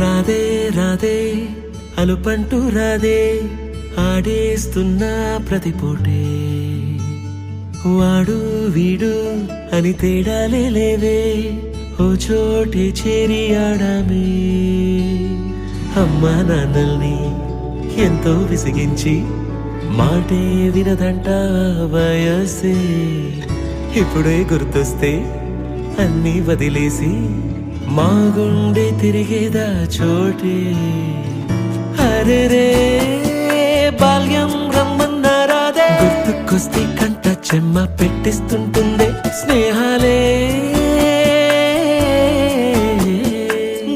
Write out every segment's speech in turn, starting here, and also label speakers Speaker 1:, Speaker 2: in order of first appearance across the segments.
Speaker 1: రాదే రాదే అలుపంటూ రాదే ఆడేస్తున్నా ప్రతి పూటే వాడు వీడు అని తేడాలే లేవే ఓ చోటే చేరి ఆడామే అమ్మా నాన్నల్ని ఎంతో విసిగించి మాటే వినదంట వయసే ఇప్పుడే గుర్తొస్తే అన్నీ వదిలేసి మా గుండె తిరిగేదా చోటే అరెరే బాల్యం రమ్మన్నారాదే గుర్తుకొస్తే కంట చెమ్మ పెట్టిస్తుంటుందే స్నేహాలే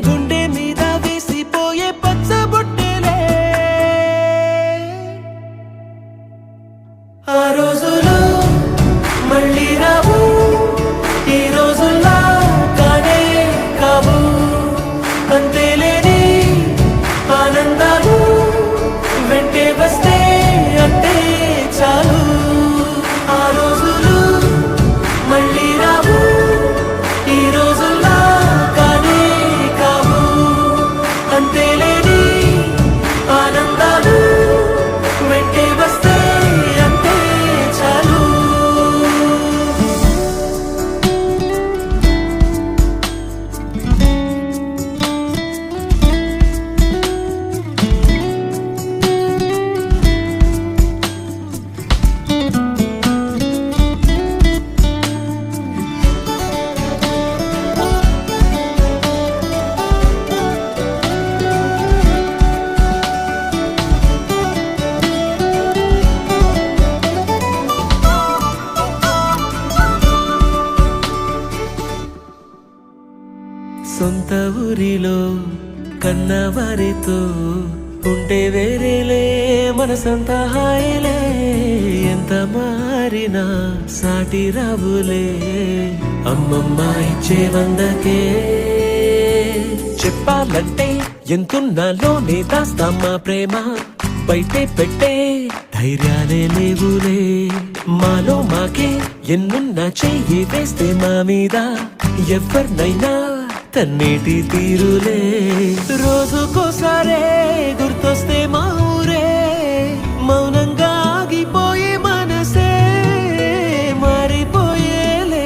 Speaker 1: గుండె మీద వేసిపోయే పచ్చబొట్టెలే ఆ రోజులు మళ్ళీ రావు ఈ రోజుల్లా కానే కావు అంతేలేని ఆనందాలు వెంటే వస్తే అంటే చాలు ఆ రోజులు మళ్ళీ రావు ఈ రోజుల్లా కానే కావు అంతేలేని ఆనందాలు వెంటే వస్తే అంటే చాలు సొంత ఊరిలో కన్నవారితో ఉంటే వేరేలే మనసంత హాయిలే ఎంత మారినా సాటి రావులే అమ్మమ్మ ఇచ్చే వందకే చెప్పాలంటే ఎంతున్నాలోనే దాస్తామా ప్రేమ బయటే పెట్టే ధైర్యాలే లేవులే మాలో మాకే ఎన్నున్నా చెయ్యి వేస్తే మా మీద ఎవరినైనా తన్నేటి తీరులే రోజుకోసారే గుర్తొస్తే మా ఊరే మౌనంగా ఆగిపోయే మనసే మారిపోయేలే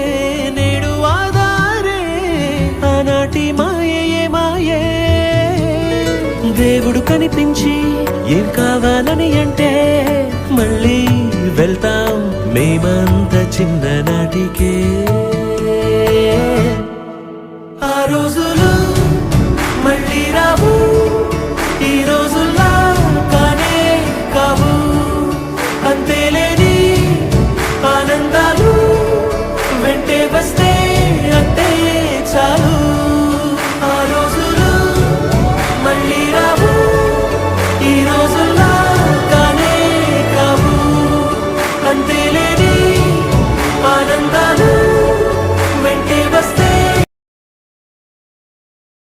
Speaker 1: నేడు ఆధారే ఆనాటి మాయే మాయే దేవుడు కనిపించి ఏం కావాలని అంటే మళ్ళీ వెళ్తాం మేమంత చిన్ననాటికే ఆ రోజులు మళ్ళీ రావు